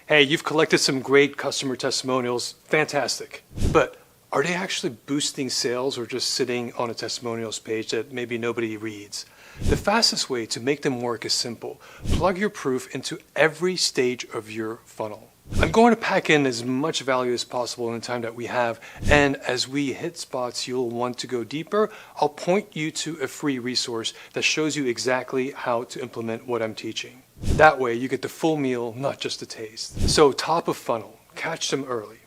Hey, you've collected some great customer testimonials. Fantastic. But are they actually boosting sales or just sitting on a testimonials page that maybe nobody reads? The fastest way to make them work is simple. Plug your proof into every stage of your funnel. I'm going to pack in as much value as possible in the time that we have, and as we hit spots you'll want to go deeper, I'll point you to a free resource that shows you exactly how to implement what I'm teaching. That way you get the full meal, not just a taste. So top of funnel, catch them early.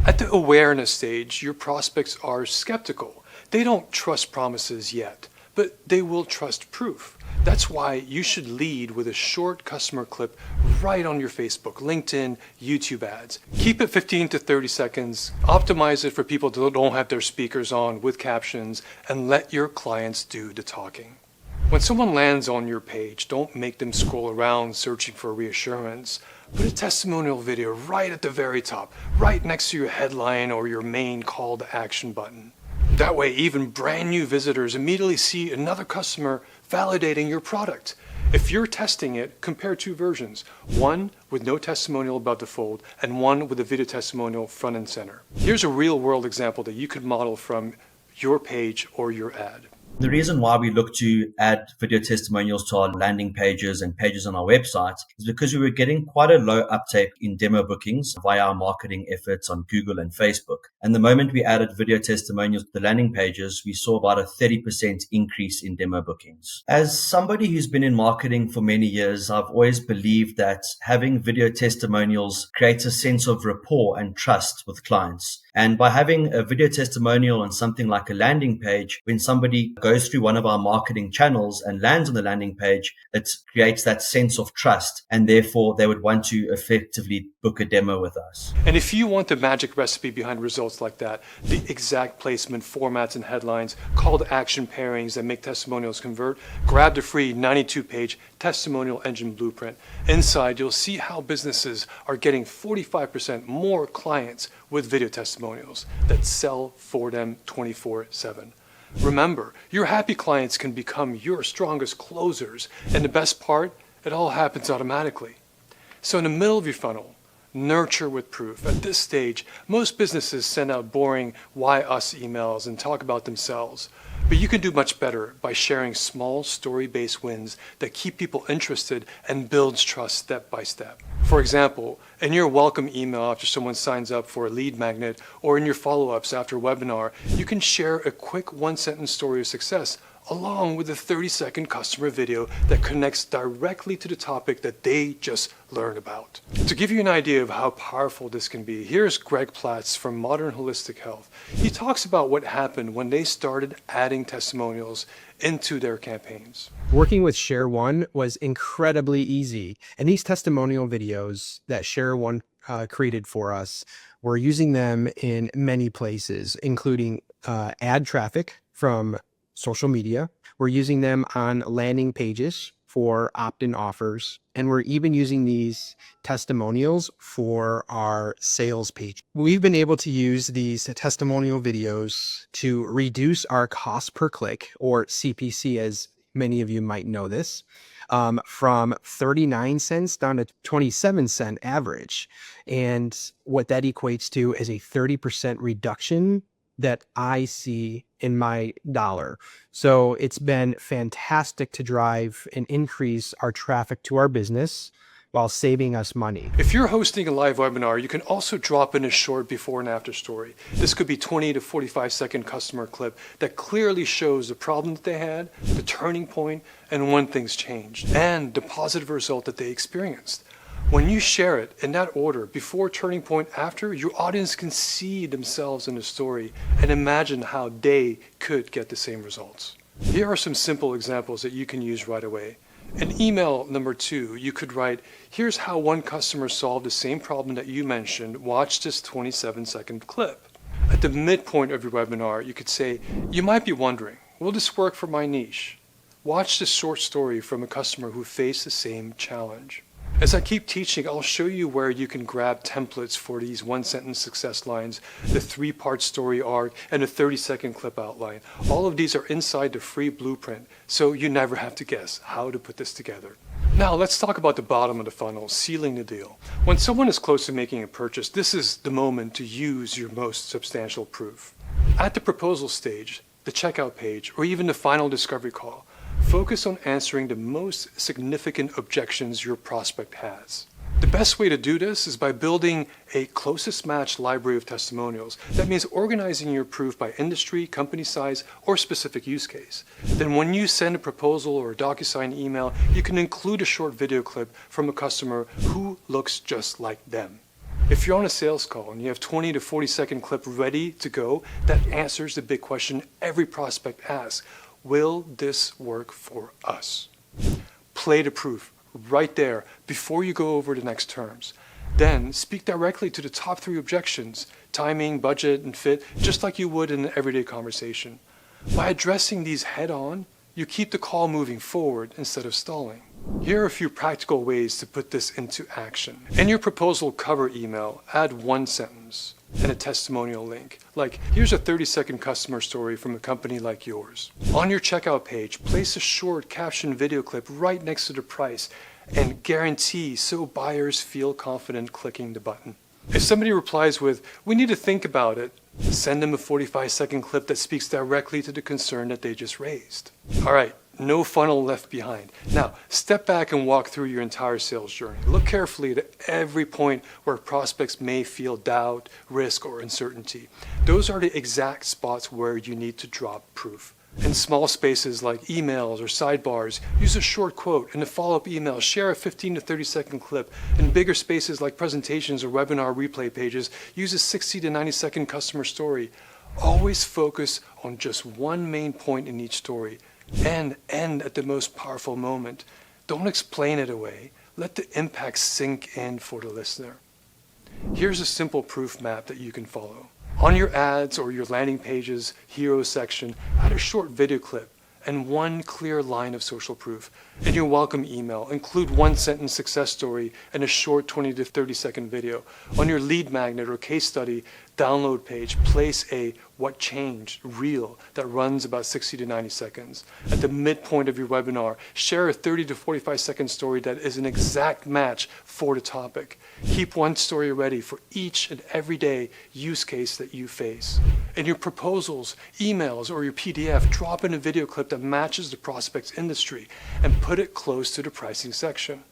At the awareness stage, your prospects are skeptical. They don't trust promises yet, but they will trust proof. That's why you should lead with a short customer clip right on your Facebook, LinkedIn, YouTube ads. Keep it 15 to 30 seconds, optimize it for people that don't have their speakers on with captions, and let your clients do the talking. When someone lands on your page, don't make them scroll around searching for reassurance. Put a testimonial video right at the very top, right next to your headline or your main call to action button. That way, even brand new visitors immediately see another customer validating your product. If you're testing it, compare two versions, one with no testimonial above the fold and one with a video testimonial front and center. Here's a real world example that you could model from your page or your ad. The reason why we look to add video testimonials to our landing pages and pages on our website is because we were getting quite a low uptake in demo bookings via our marketing efforts on Google and Facebook. And the moment we added video testimonials to the landing pages, we saw about a 30% increase in demo bookings. As somebody who's been in marketing for many years, I've always believed that having video testimonials creates a sense of rapport and trust with clients. And by having a video testimonial on something like a landing page, when somebody goes through one of our marketing channels and lands on the landing page, it creates that sense of trust, and therefore they would want to effectively book a demo with us. And if you want the magic recipe behind results like that, the exact placement, formats and headlines, call to action pairings that make testimonials convert, grab the free 92-page Testimonial Engine Blueprint. Inside, you'll see how businesses are getting 45% more clients with video testimonials that sell for them 24/7. Remember, your happy clients can become your strongest closers, and the best part, it all happens automatically. So in the middle of your funnel, nurture with proof. At this stage, most businesses send out boring why us emails and talk about themselves. But you can do much better by sharing small story-based wins that keep people interested and builds trust step by step. For example, in your welcome email after someone signs up for a lead magnet, or in your follow-ups after a webinar, you can share a quick one-sentence story of success along with a 30-second customer video that connects directly to the topic that they just learned about. To give you an idea of how powerful this can be, here's Greg Platz from Modern Holistic Health. He talks about what happened when they started adding testimonials into their campaigns. Working with ShareOne was incredibly easy, and these testimonial videos that ShareOne created for us, we're using them in many places, including ad traffic from social media. We're using them on landing pages for opt-in offers, and we're even using these testimonials for our sales page. We've been able to use these testimonial videos to reduce our cost per click, or CPC, as many of you might know this, from 39 cents down to 27 cent average. And what that equates to is a 30% reduction that I see in my dollar. So it's been fantastic to drive and increase our traffic to our business while saving us money. If you're hosting a live webinar, you can also drop in a short before and after story. This could be 20 to 45-second customer clip that clearly shows the problem that they had, the turning point, and when things changed, and the positive result that they experienced. When you share it in that order, before, turning point, after, your audience can see themselves in the story and imagine how they could get the same results. Here are some simple examples that you can use right away. In email number 2, you could write, here's how one customer solved the same problem that you mentioned. Watch this 27-second clip. At the midpoint of your webinar, you could say, you might be wondering, will this work for my niche? Watch this short story from a customer who faced the same challenge. As I keep teaching, I'll show you where you can grab templates for these one-sentence success lines, the 3-part story arc, and a 30-second clip outline. All of these are inside the free blueprint, so you never have to guess how to put this together. Now let's talk about the bottom of the funnel, sealing the deal. When someone is close to making a purchase, this is the moment to use your most substantial proof. At the proposal stage, the checkout page, or even the final discovery call, focus on answering the most significant objections your prospect has. The best way to do this is by building a closest match library of testimonials. That means organizing your proof by industry, company size, or specific use case. Then when you send a proposal or a DocuSign email, you can include a short video clip from a customer who looks just like them. If you're on a sales call and you have 20 to 40 second clip ready to go, that answers the big question every prospect asks: will this work for us? Play the proof right there before you go over the next terms. Then speak directly to the top 3 objections: timing, budget, and fit, just like you would in an everyday conversation. By addressing these head on, you keep the call moving forward instead of stalling. Here are a few practical ways to put this into action. In your proposal cover email, add one sentence and a testimonial link. Like, here's a 30-second customer story from a company like yours. On your checkout page, place a short caption video clip right next to the price and guarantee so buyers feel confident clicking the button. If somebody replies with, "we need to think about it," send them a 45-second clip that speaks directly to the concern that they just raised. All right, no funnel left behind. Now, step back and walk through your entire sales journey. Look carefully at every point where prospects may feel doubt, risk, or uncertainty. Those are the exact spots where you need to drop proof. In small spaces like emails or sidebars, use a short quote. In a follow-up email, share a 15 to 30-second clip. In bigger spaces like presentations or webinar replay pages, use a 60 to 90-second customer story. Always focus on just one main point in each story and end at the most powerful moment. Don't explain it away. Let the impact sink in for the listener. Here's a simple proof map that you can follow. On your ads or your landing pages hero section, add a short video clip and one clear line of social proof. In your welcome email, include one sentence success story and a short 20 to 30-second video. On your lead magnet or case study download page, place a "what changed" reel that runs about 60 to 90 seconds. At the midpoint of your webinar, share a 30 to 45-second story that is an exact match for the topic. Keep one story ready for each and every day use case that you face. In your proposals, emails, or your PDF, drop in a video clip that matches the prospect's industry and put it close to the pricing section.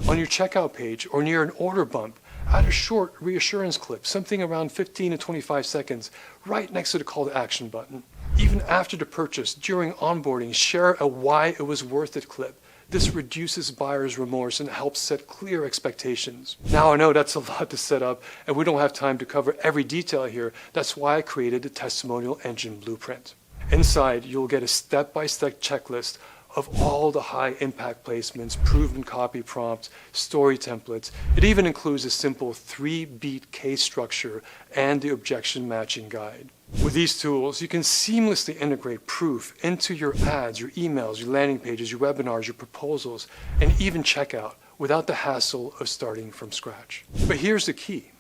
On your checkout page or near an order bump, add a short reassurance clip, something around 15 to 25 seconds, right next to the call to action button. Even after the purchase, during onboarding, share a "why it was worth it" clip. This reduces buyer's remorse and helps set clear expectations. Now, I know that's a lot to set up, and we don't have time to cover every detail here. That's why I created the Testimonial Engine Blueprint. Inside, you'll get a step-by-step checklist of all the high-impact placements, proven copy prompts, story templates. It even includes a simple 3-beat case structure and the objection matching guide. With these tools, you can seamlessly integrate proof into your ads, your emails, your landing pages, your webinars, your proposals, and even checkout without the hassle of starting from scratch. But here's the key.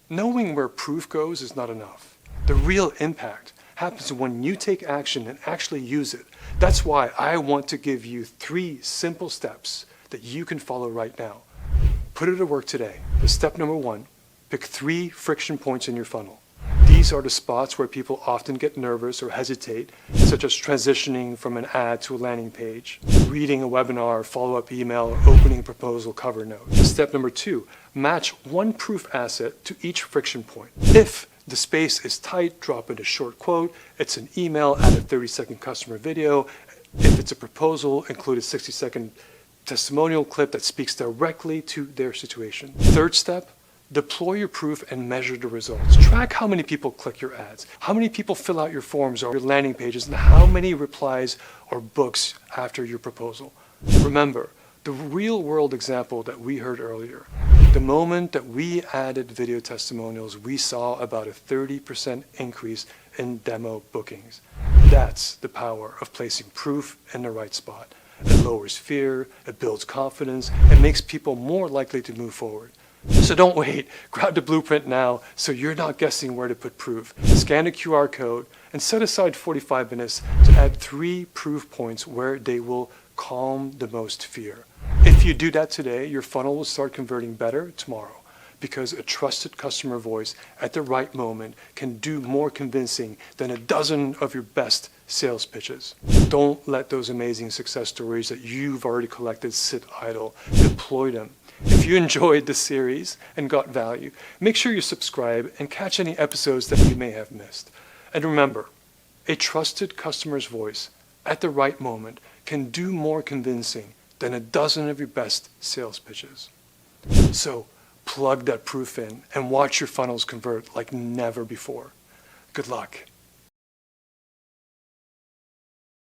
Knowing where proof goes is not enough. The real impact happens when you take action and actually use it. That's why I want to give you 3 simple steps that you can follow right now. Put it to work today. Step number 1, pick 3 friction points in your funnel. These are the spots where people often get nervous or hesitate, such as transitioning from an ad to a landing page, reading a webinar, follow-up email, or opening a proposal cover note. Step number 2, match one proof asset to each friction point. If the space is tight, drop in a short quote. It's an email, add a 30-second customer video. If it's a proposal, include a 60-second testimonial clip that speaks directly to their situation. Third step, deploy your proof and measure the results. Track how many people click your ads, how many people fill out your forms or your landing pages, and how many replies or books after your proposal. Remember, the real-world example that we heard earlier, the moment that we added video testimonials, we saw about a 30% increase in demo bookings. That's the power of placing proof in the right spot. It lowers fear, it builds confidence, and makes people more likely to move forward. So don't wait, grab the blueprint now so you're not guessing where to put proof. Scan the QR code and set aside 45 minutes to add 3 proof points where they will calm the most fear. If If you do that today, your funnel will start converting better tomorrow, because a trusted customer voice at the right moment can do more convincing than a dozen of your best sales pitches. Don't let those amazing success stories that you've already collected sit idle. Deploy them. If you enjoyed the series and got value, make sure you subscribe and catch any episodes that you may have missed. And remember, a trusted customer's voice at the right moment can do more convincing than a dozen of your best sales pitches. So plug that proof in and watch your funnels convert like never before. Good luck.